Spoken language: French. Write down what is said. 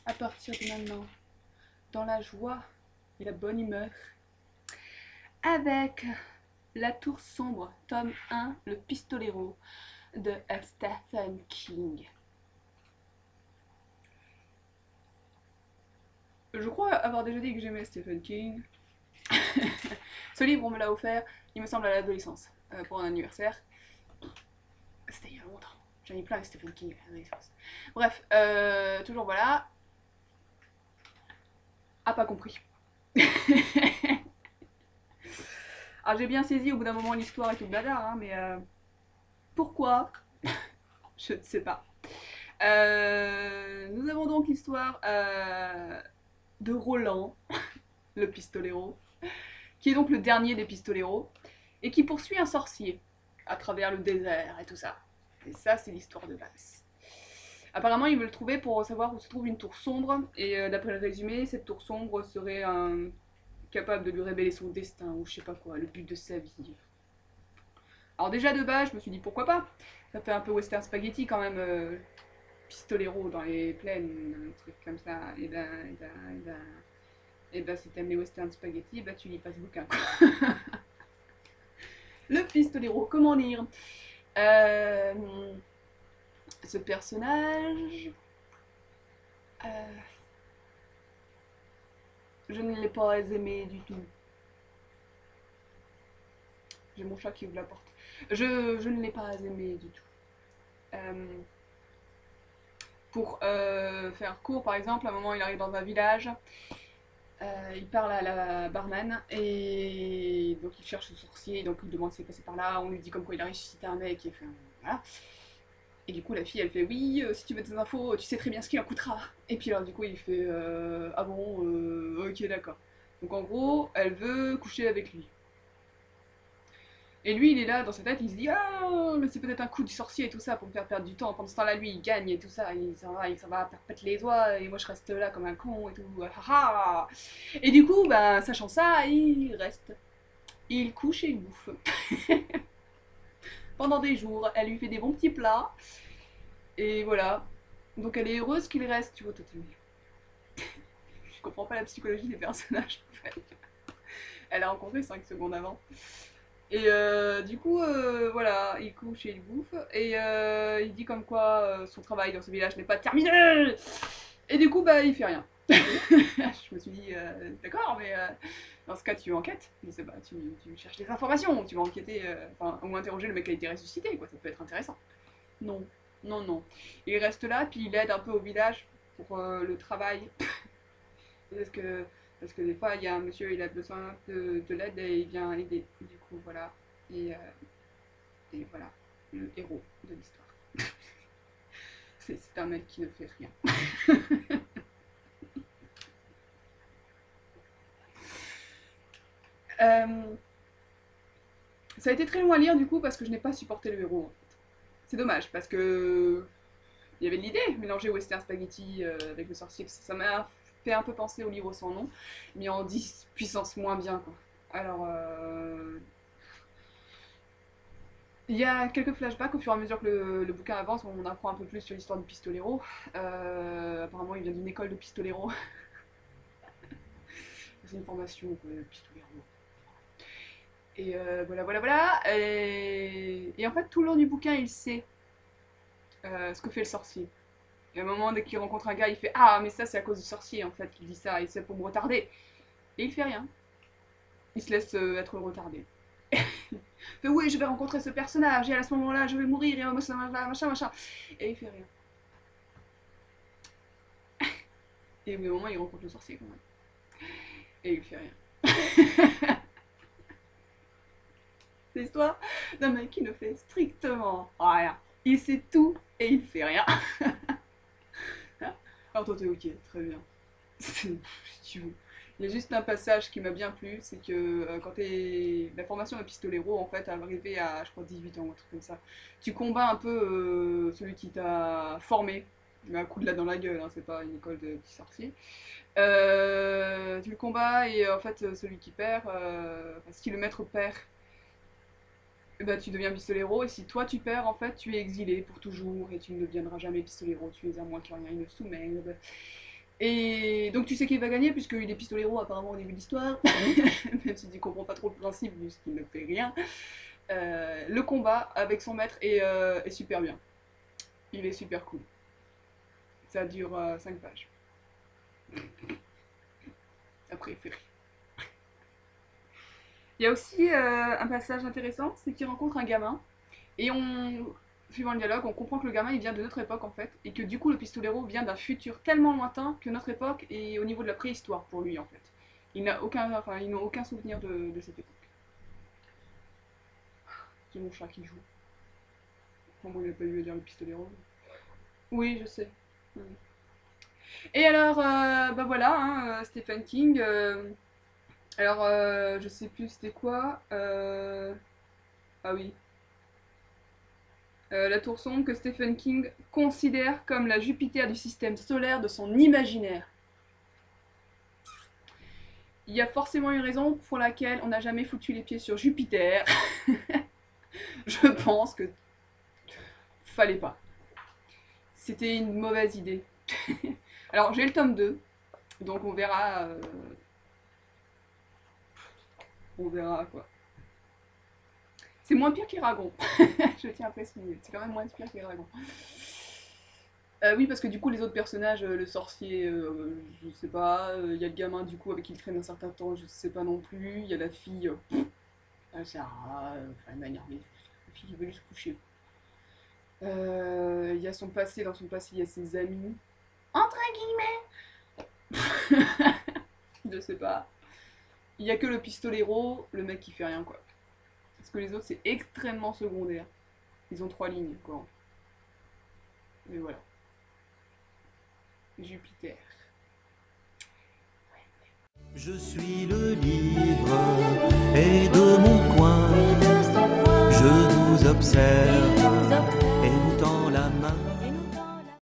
à partir de maintenant, dans la joie et la bonne humeur, avec La Tour Sombre, tome 1, Le Pistolero de Stephen King. Je crois avoir déjà dit que j'aimais Stephen King. Ce livre, on me l'a offert, il me semble, à l'adolescence, pour un anniversaire. C'était il y a longtemps. J'en ai plein avec Stephen King à l'adolescence. Bref, toujours voilà. A pas compris. Alors j'ai bien saisi au bout d'un moment l'histoire et tout le bazar, hein, mais pourquoi? Je ne sais pas. Nous avons donc l'histoire de Roland, le pistolero, qui est donc le dernier des pistoleros, et qui poursuit un sorcier à travers le désert et tout ça. Et ça, c'est l'histoire de base. Apparemment, il veut le trouver pour savoir où se trouve une tour sombre, et d'après le résumé, cette tour sombre serait capable de lui révéler son destin, ou je sais pas quoi, le but de sa vie. Alors déjà de base, je me suis dit pourquoi pas. Ça fait un peu western spaghetti quand même, pistolero dans les plaines, un truc comme ça. Et ben, si t'aimes les western spaghetti, bah tu lis pas ce bouquin. Le pistolero, comment lire euh, Ce personnage, euh, je ne l'ai pas aimé du tout. J'ai mon chat qui ouvre la porte. Je ne l'ai pas aimé du tout. Euh, pour faire court, par exemple, à un moment, il arrive dans un village, il parle à la barman et donc il cherche ce sorcier, donc il demande s'il est passé par là, on lui dit comme quoi il a ressuscité un mec et fait voilà. Et du coup la fille elle fait oui, si tu veux des infos, tu sais très bien ce qu'il en coûtera. Et puis alors du coup il fait ah bon, ok d'accord. Donc en gros elle veut coucher avec lui. Et lui, il est là dans sa tête, il se dit ah, mais c'est peut-être un coup du sorcier et tout ça pour me faire perdre du temps. Pendant ce temps-là, lui, il gagne et tout ça, il s'en va perpète les oies et moi je reste là comme un con et tout. Et du coup, ben, sachant ça, il reste. Il couche et il bouffe. Pendant des jours, elle lui fait des bons petits plats et voilà. Donc elle est heureuse qu'il reste, tu vois, toi, je comprends pas la psychologie des personnages en fait. Elle a rencontré 5 secondes avant. Et du coup, voilà, il couche et il bouffe. Et il dit comme quoi son travail dans ce village n'est pas terminé. Et du coup, bah, il fait rien. Je me suis dit, d'accord, mais dans ce cas, tu enquêtes. Je sais pas, tu cherches des informations, tu vas enquêter, enfin, ou interroger le mec qui a été ressuscité, quoi, ça peut être intéressant. Non, non, non. Il reste là, puis il aide un peu au village pour le travail. Parce que, parce que des fois, il y a un monsieur, il a besoin de l'aide et il vient aider. Du coup, voilà. Et, voilà, le héros de l'histoire. C'est un mec qui ne fait rien. Euh, Ça a été très long à lire du coup parce que je n'ai pas supporté le héros en fait. C'est dommage parce que il y avait de l'idée, mélanger western spaghetti avec le sorcier, ça m'a fait un peu penser au livre sans nom, mais en 10 puissance moins bien quoi. Alors, il y a quelques flashbacks au fur et à mesure que le bouquin avance, on apprend un peu plus sur l'histoire du pistolero. Apparemment, il vient d'une école de pistolero. C'est une formation, quoi, pistolero. Et voilà, voilà, voilà. Et en fait, tout le long du bouquin, il sait ce que fait le sorcier. Et à un moment, dès qu'il rencontre un gars, il fait ah, mais ça, c'est à cause du sorcier, en fait, qu'il dit ça, et c'est pour me retarder. Et il fait rien. Il se laisse être retardé. Il fait oui, je vais rencontrer ce personnage, et à ce moment-là, je vais mourir, et machin, machin, machin. Et il fait rien. Et au bout d'un moment, il rencontre le sorcier quand même. Et il fait rien. C'est l'histoire d'un mec qui ne fait strictement rien. Il sait tout et il fait rien. Alors toi, t'es ok, très bien. Si tu veux. Il y a juste un passage qui m'a bien plu, c'est que quand t'es. La formation de pistolero, en fait, arrivé à, je crois, 18 ans, un truc comme ça, tu combats un peu celui qui t'a formé, mais un coup de là dans la gueule, hein, c'est pas une école de petits sorciers. Tu le combats et en fait, celui qui perd, enfin, si le maître perd, eh ben, tu deviens pistolero, et si toi tu perds, en fait, tu es exilé pour toujours, et tu ne deviendras jamais pistolero, tu es à moins que rien ne soumette. Et donc tu sais qu'il va gagner puisqu'il est pistolero apparemment au début de l'histoire, même si tu comprends pas trop le principe puisqu'il ne fait rien. Le combat avec son maître est super bien. Il est super cool. Ça dure 5 pages. Après, il fait rire. Il y a aussi un passage intéressant, c'est qu'il rencontre un gamin. Et suivant le dialogue, on comprend que le gamin il vient de notre époque en fait. Et que du coup le pistolero vient d'un futur tellement lointain que notre époque est au niveau de la préhistoire pour lui en fait. Ils n'ont aucun souvenir de cette époque. C'est mon chat qui joue. Bon, il n'a pas eu à dire le pistolero. Oui, je sais. Et alors, bah voilà, hein, Stephen King. Alors, je sais plus c'était quoi. Ah oui. La tour sombre que Stephen King considère comme la Jupiter du système solaire de son imaginaire. Il y a forcément une raison pour laquelle on n'a jamais foutu les pieds sur Jupiter. Je pense que fallait pas. C'était une mauvaise idée. Alors j'ai le tome 2, donc on verra. On verra quoi. C'est moins pire qu'Eragon. Je tiens à préciser. C'est quand même moins pire qu'Eragon. Oui, parce que du coup, les autres personnages, le sorcier, je sais pas. Il y a le gamin, du coup, avec qui il traîne un certain temps, je sais pas non plus. Il y a la fille, elle sert à. Enfin, elle m'a énervé. La fille qui veut juste se coucher. Il y a son passé, dans son passé, il y a ses amis. Entre guillemets. Je sais pas. Il y a que le pistolero, le mec qui fait rien, quoi. Parce que les autres, c'est extrêmement secondaire. Ils ont 3 lignes, quoi. Mais voilà. Jupiter. Je suis le livre et de mon coin, je vous observe et vous tends la main.